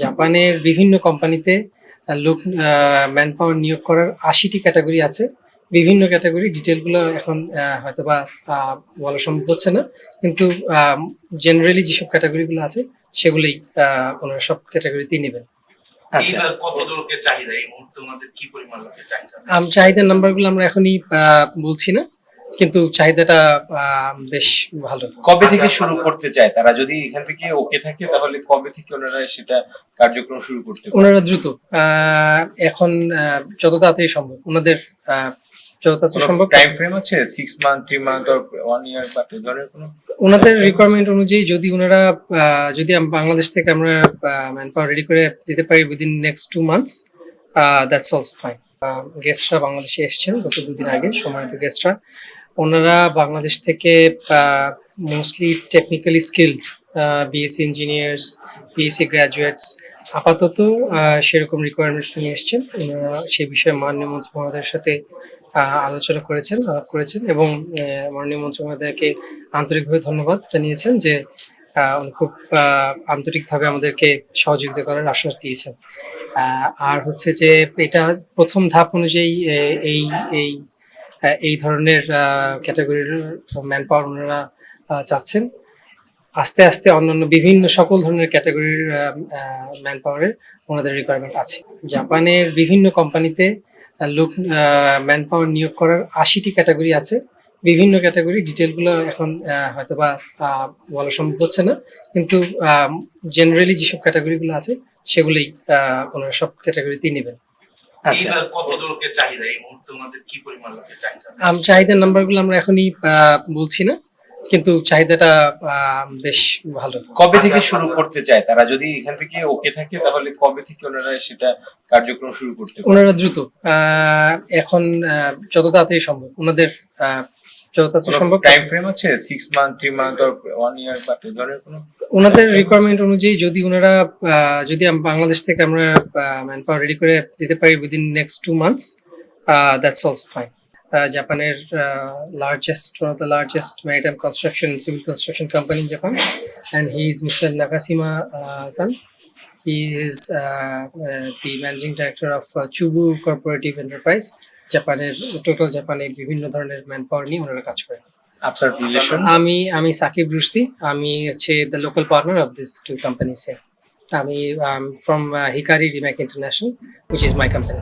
জাপানের বিভিন্ন কোম্পানিতে লোক ম্যান পাওয়ার নিয়োগ করার ৮০টি ক্যাটাগরি আছে। বিভিন্ন ক্যাটাগরি ডিটেলগুলো এখন হয়তোবা বলা সম্ভব হচ্ছে না। কিন্তু জেনারেলি যেসব ক্যাটাগরিগুলো আছে সেগুলোই ওনারা সব ক্যাটাগরিতেই নেবেন। আচ্ছা, কত লোকের চাহিদা এই মুহূর্তে ওনাদের কি পরিমাণ লোকের চাহিদা? চাহিদার নাম্বারগুলো আমরা এখনই বলছি না, কিন্তু চাহিদাটা বেশ ভালো। কবে থেকে শুরু করতে চায় তারা? যদি এখান থেকে ওকে থাকে তাহলে কবে থেকে ওনারা সেটা কার্যক্রম শুরু করতে পারে? ওনারা দ্রুত এখন যত তাড়াতাড়ি সম্ভব ওনাদের যত তাড়াতাড়ি সম্ভব। টাইম ফ্রেম আছে 6 মান্থ 3 মান্থ অর 1 ইয়ার বা এই ধরনের কোনো? ওনাদের রিকোয়ারমেন্ট অনুযায়ী যদি ওনারা যদি বাংলাদেশ থেকে আমরা ম্যান পাওয়ার রেডি করে দিতে পারি within next 2 months, that's also fine. গেস্টরা বাংলাদেশে এসেছেন গত 2 দিন আগে, সম্মানিত গেস্টরা। ওনারা বাংলাদেশ থেকে mostly technically skilled BSc engineers, BSc graduates আপাতত সেরকম রিকোয়ারমেন্ট নিয়ে এসেছেন। ওনারা সেই বিষয়ে মাননীয় মন্ত্রী মহোদয়ের সাথে আলোচনা করেছেন, আলাপ করেছেন এবং মাননীয় মন্ত্রী মহোদয়কে আন্তরিকভাবে ধন্যবাদ জানিয়েছেন যে উনি খুব আন্তরিকভাবে আমাদেরকে সহযোগিতা করার আশ্বাস দিয়েছেন। আর হচ্ছে যে এটা প্রথম ধাপ অনুযায়ী এই এই এই ধরনের ক্যাটাগরির ম্যান পাওয়ার ওনারা চাচ্ছেন। আস্তে আস্তে অন্যান্য বিভিন্ন সকল ধরনের ক্যাটাগরির ম্যান পাওয়ারের ওনাদের রিকোয়ারমেন্ট আছে। জাপানের বিভিন্ন কোম্পানিতে লোক ম্যান পাওয়ার নিয়োগ করার ৮০টি ক্যাটাগরি আছে। বিভিন্ন ক্যাটাগরি ডিটেলগুলো এখন হয়তোবা বলা সম্ভব হচ্ছে না, কিন্তু জেনারেলি যেসব ক্যাটাগরিগুলো আছে সেগুলোই ওনারা সব ক্যাটাগরিতেই নেবেন। আচ্ছা, কত লোকের চাহিদা এই মুহূর্তে ওনাদের কি পরিমাণ লোকের চাহিদা? চাহিদার নাম্বারগুলো আমরা এখনই বলছি না, কিন্তু চাহিদাটা বেশ ভালো। কবে থেকে শুরু করতে চায় তারা? যদি এখান থেকে ওকে থাকে তাহলে কবে থেকে ওনারা সেটা কার্যক্রম শুরু করতে পারে? ওনারা দ্রুত এখন যত তাড়াতাড়ি সম্ভব ওনাদের যত তাড়াতাড়ি সম্ভব। টাইম ফ্রেম আছে 6 মান্থ 3 মান্থ অর 1 ইয়ার বা এই ধরনের কোনো? ওনাদের রিকোয়ারমেন্ট অনুযায়ী যদি ওনারা যদি বাংলাদেশ থেকে আমরা ম্যান পাওয়ার রেডি করে দিতে পারি within next 2 months, that's also fine. জাপানের one of the largest maritime construction civil construction company in Japan, and he is Mr. Nakashima san. He is the managing director of Chubu Cooperative Enterprise. জাপানের total জাপানে বিভিন্ন ধরনের man power নিয়ে ওনারা কাজ করেন। আপনার রিলেশন? আমি সাকিব রুশদি। আমি হচ্ছে the local partner of this 2 companies here. আমি from Hikari Rimac International, which is my company.